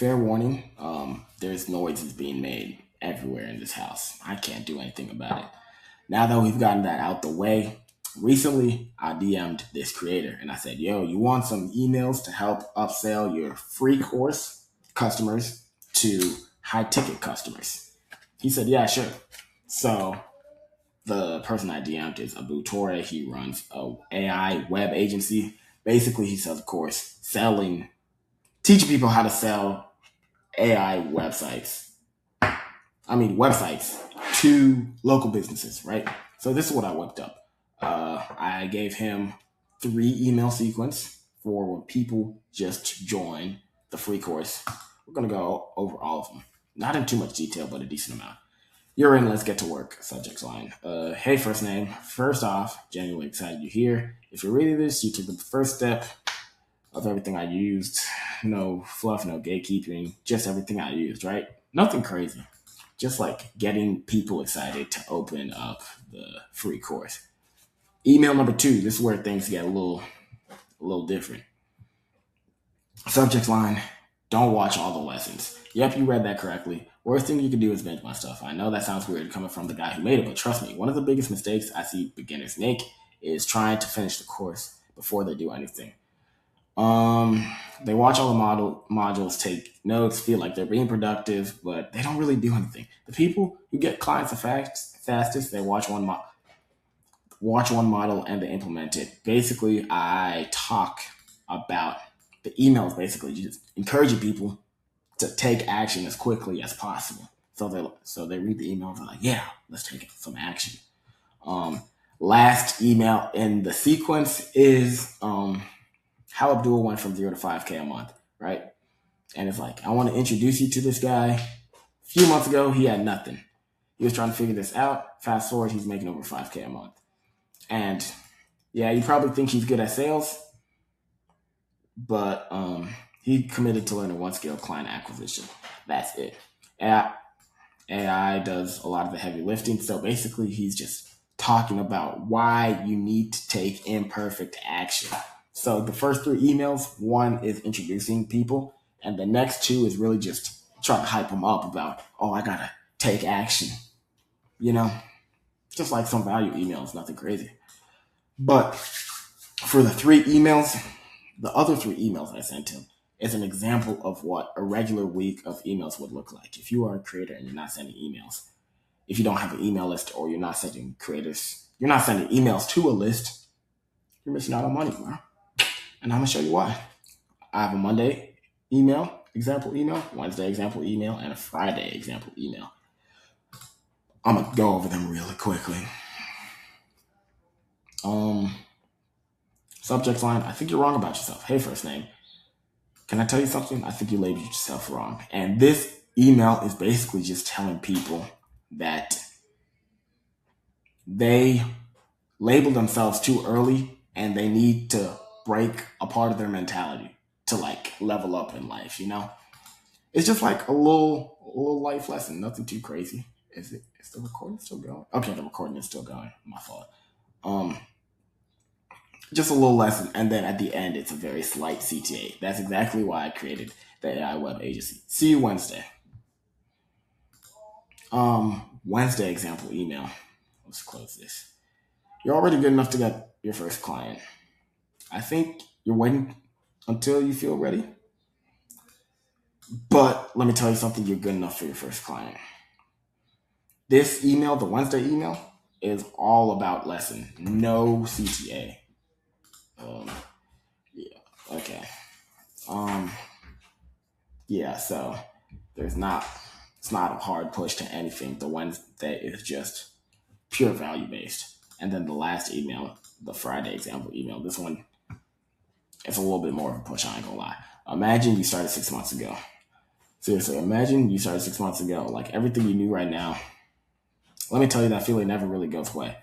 fair warning, there's noises being made everywhere in this house. I can't do anything about it. Now that we've gotten that out the way, recently I DM'd this creator and I said, yo, you want some emails to help upsell your free course customers to high ticket customers? He said, yeah, sure. So the person I DM'd is Abu Torre. He runs a AI web agency. Basically, he sells a course teaching people how to sell AI websites to local businesses, right? So this is what I whipped up. I gave him 3 email sequence for when people just join the free course. We're going to go over all of them. Not in too much detail, but a decent amount. You're in, let's get to work. Subject line. Hey, first name. First off, genuinely excited you're here. If you're reading this, you took the first step of everything I used. No fluff, no gatekeeping, just everything I used, right? Nothing crazy. Just like getting people excited to open up the free course. Email number 2, this is where things get a little different. Subject line, don't watch all the lessons. Yep, you read that correctly. Worst thing you can do is binge my stuff. I know that sounds weird coming from the guy who made it, but trust me, one of the biggest mistakes I see beginners make is trying to finish the course before they do anything. They watch all the modules, take notes, feel like they're being productive, but they don't really do anything. The people who get clients the fastest, they watch one model and they implement it. Basically, I talk about the emails. Basically, just encouraging people to take action as quickly as possible. So they read the emails and are like, yeah, let's take some action. Last email in the sequence is how Abdul went from 0 to 5K a month, right? And it's like, I want to introduce you to this guy. A few months ago, he had nothing. He was trying to figure this out. Fast forward, he's making over 5K a month. And yeah, you probably think he's good at sales, but he committed to learning one skill: client acquisition. That's it. AI does a lot of the heavy lifting. So basically, he's just talking about why you need to take imperfect action. So the first 3 emails, one is introducing people, and the next 2 is really just trying to hype them up about, oh, I gotta take action. You know, just like some value emails, nothing crazy. But for the other 3 emails I sent him is an example of what a regular week of emails would look like. If you are a creator and you're not sending emails, if you don't have an email list or you're not sending emails to a list, you're missing out on money, bro. And I'm gonna show you why. I have a Monday example email, Wednesday example email, and a Friday example email. I'm gonna go over them really quickly. Subject line, I think you're wrong about yourself. Hey, first name. Can I tell you something? I think you labeled yourself wrong. And this email is basically just telling people that they label themselves too early and they need to break a part of their mentality to like level up in life, you know? It's just like a little life lesson, nothing too crazy. Is the recording still going? Okay, the recording is still going. My fault. Just a little lesson, and then at the end, it's a very slight CTA. That's exactly why I created the AI web agency. See you Wednesday. Wednesday example email. Let's close this. You're already good enough to get your first client. I think you're waiting until you feel ready. But let me tell you something, you're good enough for your first client. This email, the Wednesday email, is all about lesson. No CTA. Yeah, okay. Yeah, so it's not a hard push to anything. The Wednesday is just pure value based. And then the last email, the Friday example email, this one, it's a little bit more of a push, I ain't gonna lie. Imagine you started 6 months ago. Seriously, imagine you started 6 months ago. Like everything you knew right now, let me tell you, that feeling never really goes away.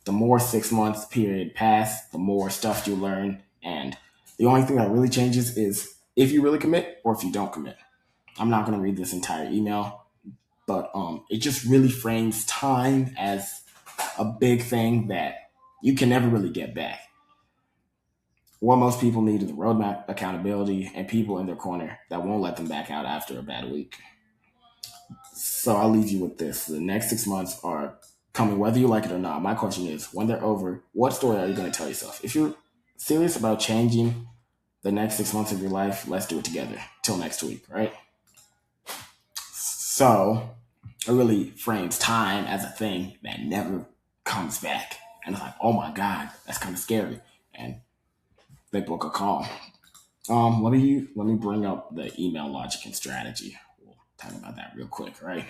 The more 6 months period pass, the more stuff you learn. And the only thing that really changes is if you really commit or if you don't commit. I'm not going to read this entire email, but it just really frames time as a big thing that you can never really get back. What most people need is a roadmap, accountability, and people in their corner that won't let them back out after a bad week. So I'll leave you with this. The next 6 months are coming, whether you like it or not. My question is, when they're over, what story are you going to tell yourself? If you're serious about changing the next 6 months of your life, let's do it together. Till next week, right? So it really frames time as a thing that never comes back. And it's like, oh my God, that's kind of scary. And they book a call. Let me bring up the email logic and strategy. We'll talk about that real quick, right?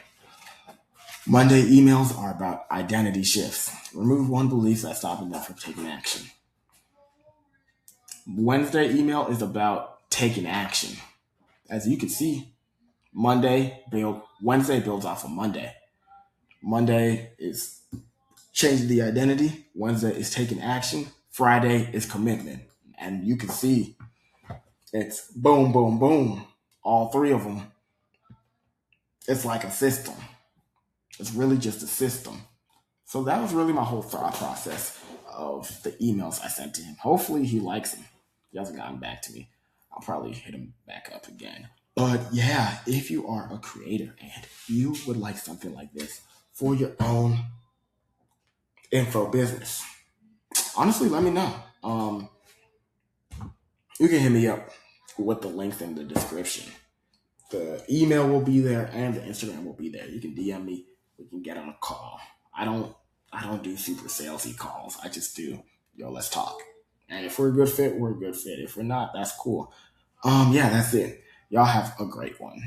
Monday emails are about identity shifts. Remove one belief that's stopping them from taking action. Wednesday email is about taking action. As you can see, Wednesday builds off of Monday. Monday is changing the identity. Wednesday is taking action. Friday is commitment. And you can see it's boom, boom, boom. All three of them. It's like a system. It's really just a system. So that was really my whole thought process of the emails I sent to him. Hopefully he likes them. He hasn't gotten back to me. I'll probably hit him back up again. But yeah, if you are a creator and you would like something like this for your own info business, honestly, let me know. You can hit me up with the links in the description. The email will be there and the Instagram will be there. You can DM me. We can get on a call. I don't do super salesy calls. I just do, let's talk. And if we're a good fit, we're a good fit. If we're not, that's cool. Yeah, that's it. Y'all have a great one.